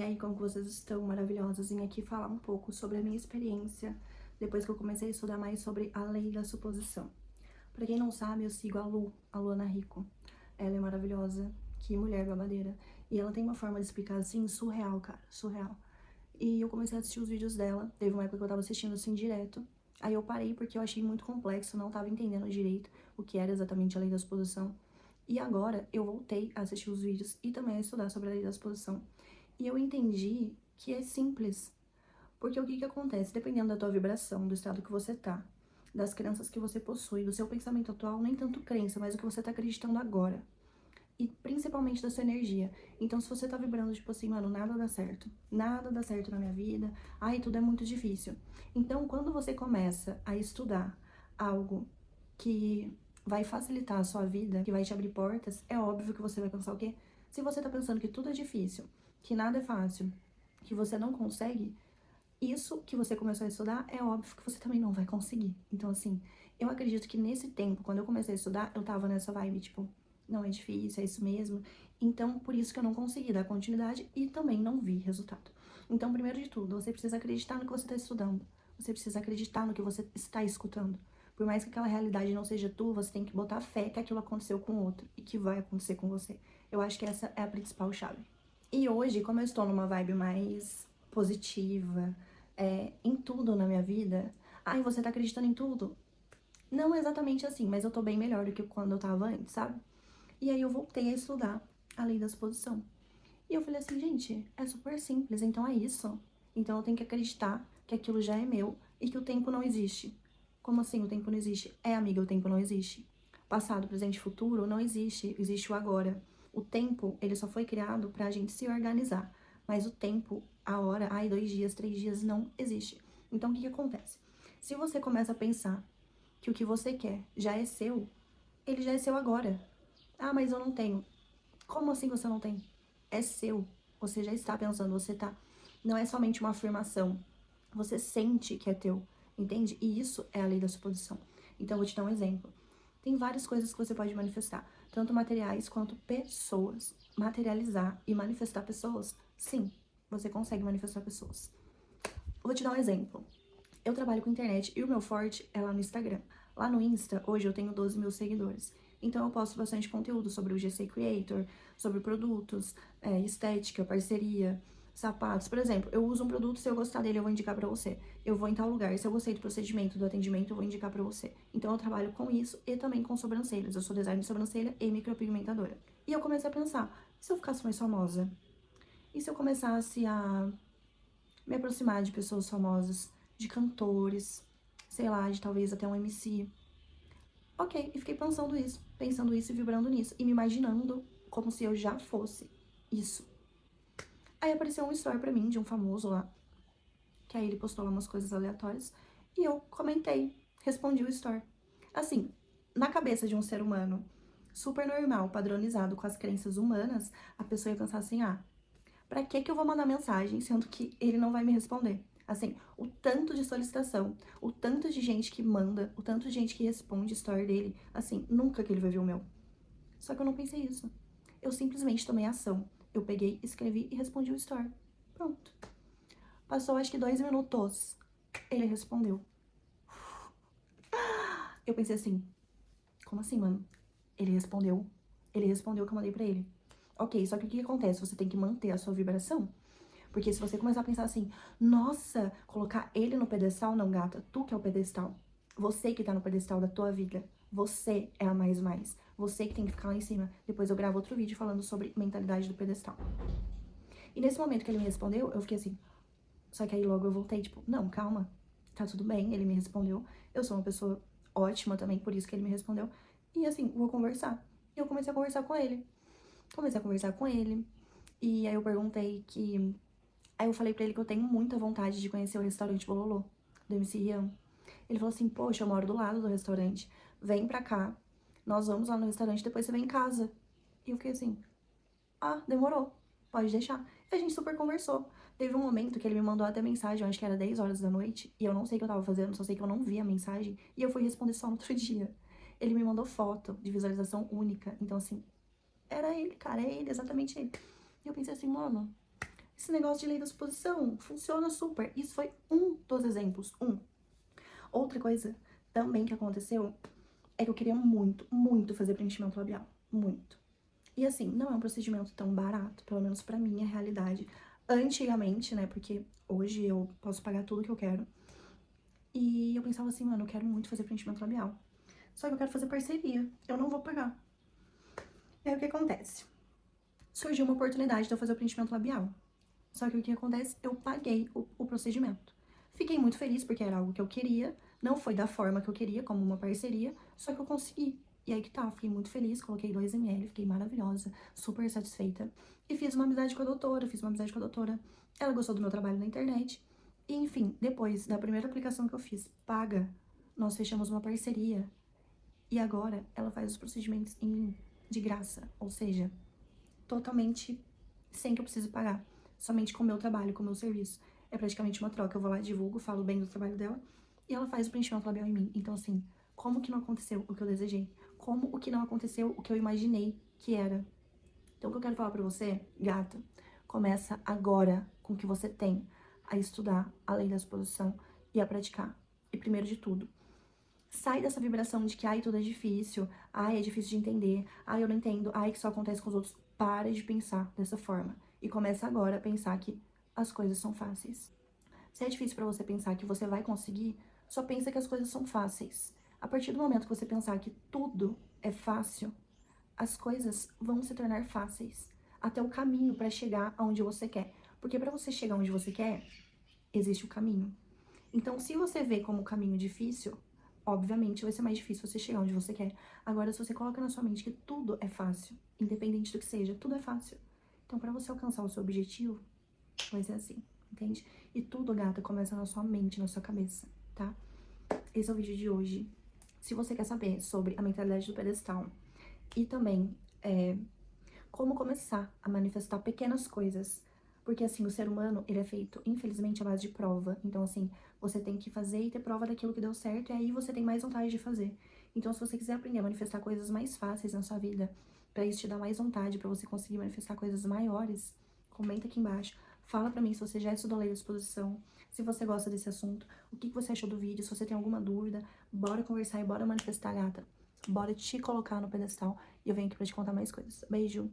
E aí, como que vocês estão maravilhosas? Vim aqui falar um pouco sobre a minha experiência depois que eu comecei a estudar mais sobre a lei da suposição. Pra quem não sabe, eu sigo a Luana Rico. Ela é maravilhosa, que mulher babadeira. E ela tem uma forma de explicar assim, surreal, cara, surreal. E eu comecei a assistir os vídeos dela, teve uma época que eu tava assistindo assim direto. Aí eu parei porque eu achei muito complexo, não tava entendendo direito o que era exatamente a lei da suposição. E agora eu voltei a assistir os vídeos e também a estudar sobre a lei da suposição. E eu entendi que é simples. Porque o que que acontece? Dependendo da tua vibração, do estado que você tá, das crenças que você possui, do seu pensamento atual, nem tanto crença, mas o que você tá acreditando agora. E principalmente da sua energia. Então, se você tá vibrando, tipo assim, mano, nada dá certo na minha vida, ai, tudo é muito difícil. Então, quando você começa a estudar algo que vai facilitar a sua vida, que vai te abrir portas, é óbvio que você vai pensar o quê? Se você tá pensando que tudo é difícil, que nada é fácil, que você não consegue, isso que você começou a estudar, é óbvio que você também não vai conseguir. Então, assim, eu acredito que nesse tempo, quando eu comecei a estudar, eu tava nessa vibe, tipo, não é difícil, é isso mesmo. Então, por isso que eu não consegui dar continuidade e também não vi resultado. Então, primeiro de tudo, você precisa acreditar no que você está estudando. Você precisa acreditar no que você está escutando. Por mais que aquela realidade não seja tua, você tem que botar fé que aquilo aconteceu com o outro e que vai acontecer com você. Eu acho que essa é a principal chave. E hoje, como eu estou numa vibe mais positiva, em tudo na minha vida, ai, você tá acreditando em tudo? Não exatamente assim, mas eu tô bem melhor do que quando eu tava antes, sabe? E aí eu voltei a estudar a lei da suposição. E eu falei assim, gente, é super simples, então é isso. Então eu tenho que acreditar que aquilo já é meu e que o tempo não existe. Como assim o tempo não existe? É, amiga, o tempo não existe. Passado, presente e futuro não existe, existe o agora. O tempo, ele só foi criado pra gente se organizar. Mas o tempo, a hora, ai, 2 dias, 3 dias, não existe. Então o que que acontece? Se você começa a pensar que o que você quer já é seu, ele já é seu agora. Ah, mas eu não tenho. Como assim você não tem? É seu. Você já está pensando, você tá. Não é somente uma afirmação. Você sente que é teu, entende? E isso é a lei da suposição. Então, eu vou te dar um exemplo. Tem várias coisas que você pode manifestar, tanto materiais quanto pessoas. Materializar e manifestar pessoas, sim, você consegue manifestar pessoas. Vou te dar um exemplo. Eu trabalho com internet e o meu forte é lá no Instagram. Lá no Insta, hoje eu tenho 12 mil seguidores. Então eu posto bastante conteúdo sobre o GC Creator, sobre produtos, estética, parceria, sapatos. Por exemplo, eu uso um produto, se eu gostar dele, eu vou indicar pra você. Eu vou em tal lugar, se eu gostei do procedimento, do atendimento, eu vou indicar pra você. Então eu trabalho com isso e também com sobrancelhas. Eu sou designer de sobrancelha e micropigmentadora. E eu comecei a pensar, e se eu ficasse mais famosa? E se eu começasse a me aproximar de pessoas famosas, de cantores, sei lá, de talvez até um MC? Ok, e fiquei pensando isso e vibrando nisso, e me imaginando como se eu já fosse isso. Aí apareceu um story pra mim de um famoso lá, que aí ele postou lá umas coisas aleatórias, e eu comentei, respondi o story. Assim, na cabeça de um ser humano super normal, padronizado com as crenças humanas, a pessoa ia pensar assim, ah, pra que que eu vou mandar mensagem, sendo que ele não vai me responder? Assim, o tanto de solicitação, o tanto de gente que manda, o tanto de gente que responde story dele, assim, nunca que ele vai ver o meu. Só que eu não pensei isso. Eu simplesmente tomei ação. Eu peguei, escrevi e respondi o story. Pronto. Passou acho que 2 minutos. Ele respondeu. Eu pensei assim, como assim, mano? Ele respondeu. Ele respondeu o que eu mandei pra ele. Ok, só que o que acontece? Você tem que manter a sua vibração. Porque se você começar a pensar assim, nossa, colocar ele no pedestal, não, gata, tu que é o pedestal. Você que tá no pedestal da tua vida. Você é a mais. Você que tem que ficar lá em cima. Depois eu gravo outro vídeo falando sobre mentalidade do pedestal. E nesse momento que ele me respondeu, eu fiquei assim. Só que aí logo eu voltei, tipo, não, calma, tá tudo bem, ele me respondeu. Eu sou uma pessoa ótima também, por isso que ele me respondeu. E assim, vou conversar. E eu comecei a conversar com ele. E aí eu perguntei que Aí eu falei pra ele que eu tenho muita vontade de conhecer o restaurante Bololô, do MC Rian. Ele falou assim, poxa, eu moro do lado do restaurante, vem pra cá, nós vamos lá no restaurante, depois você vem em casa. E eu fiquei assim, ah, demorou, pode deixar. E a gente super conversou. Teve um momento que ele me mandou até mensagem, eu acho que era 10 horas da noite, e eu não sei o que eu tava fazendo, só sei que eu não vi a mensagem, e eu fui responder só no outro dia. Ele me mandou foto de visualização única, então assim, era ele, cara, é ele, exatamente ele. E eu pensei assim, mano, Esse negócio de lei da suposição funciona super. Isso foi um dos exemplos, um. Outra coisa também que aconteceu é que eu queria muito, muito fazer preenchimento labial. Muito. E assim, não é um procedimento tão barato, pelo menos pra minha realidade. Antigamente, né, porque hoje eu posso pagar tudo que eu quero. E eu pensava assim, mano, eu quero muito fazer preenchimento labial. Só que eu quero fazer parceria, eu não vou pagar. E aí o que acontece? Surgiu uma oportunidade de eu fazer o preenchimento labial. Só que o que acontece? Eu paguei o procedimento. Fiquei muito feliz porque era algo que eu queria, não foi da forma que eu queria, como uma parceria, só que eu consegui. E aí que tá, fiquei muito feliz, coloquei 2 ml, fiquei maravilhosa, super satisfeita. E fiz uma amizade com a doutora, Ela gostou do meu trabalho na internet. E enfim, depois da primeira aplicação que eu fiz, paga, nós fechamos uma parceria. E agora ela faz os procedimentos em mim, de graça. Ou seja, totalmente sem que eu precise pagar. Somente com o meu trabalho, com o meu serviço. É praticamente uma troca. Eu vou lá, divulgo, falo bem do trabalho dela e ela faz o preenchimento labial em mim. Então, assim, como que não aconteceu o que eu desejei? Como o que não aconteceu o que eu imaginei que era? Então, o que eu quero falar pra você, gata, começa agora com o que você tem a estudar a lei da exposição e a praticar. E primeiro de tudo, sai dessa vibração de que, ai, tudo é difícil, ai, é difícil de entender, ai, eu não entendo, ai, que só acontece com os outros. Para de pensar dessa forma. E começa agora a pensar que as coisas são fáceis. Se é difícil pra você pensar que você vai conseguir, só pensa que as coisas são fáceis. A partir do momento que você pensar que tudo é fácil, as coisas vão se tornar fáceis. Até o caminho pra chegar aonde você quer. Porque pra você chegar onde você quer, existe o caminho. Então, se você vê como caminho difícil, obviamente vai ser mais difícil você chegar onde você quer. Agora, se você coloca na sua mente que tudo é fácil, independente do que seja, tudo é fácil. Então, pra você alcançar o seu objetivo, vai ser assim, entende? E tudo, gata, começa na sua mente, na sua cabeça, tá? Esse é o vídeo de hoje. Se você quer saber sobre a mentalidade do pedestal e também como começar a manifestar pequenas coisas. Porque, assim, o ser humano, ele é feito, infelizmente, à base de prova. Então, assim, você tem que fazer e ter prova daquilo que deu certo, e aí você tem mais vontade de fazer. Então, se você quiser aprender a manifestar coisas mais fáceis na sua vida, pra isso te dar mais vontade, pra você conseguir manifestar coisas maiores, comenta aqui embaixo. Fala pra mim se você já estudou lei da exposição, se você gosta desse assunto, o que você achou do vídeo, se você tem alguma dúvida. Bora conversar e bora manifestar, gata. Bora te colocar no pedestal e eu venho aqui pra te contar mais coisas. Beijo!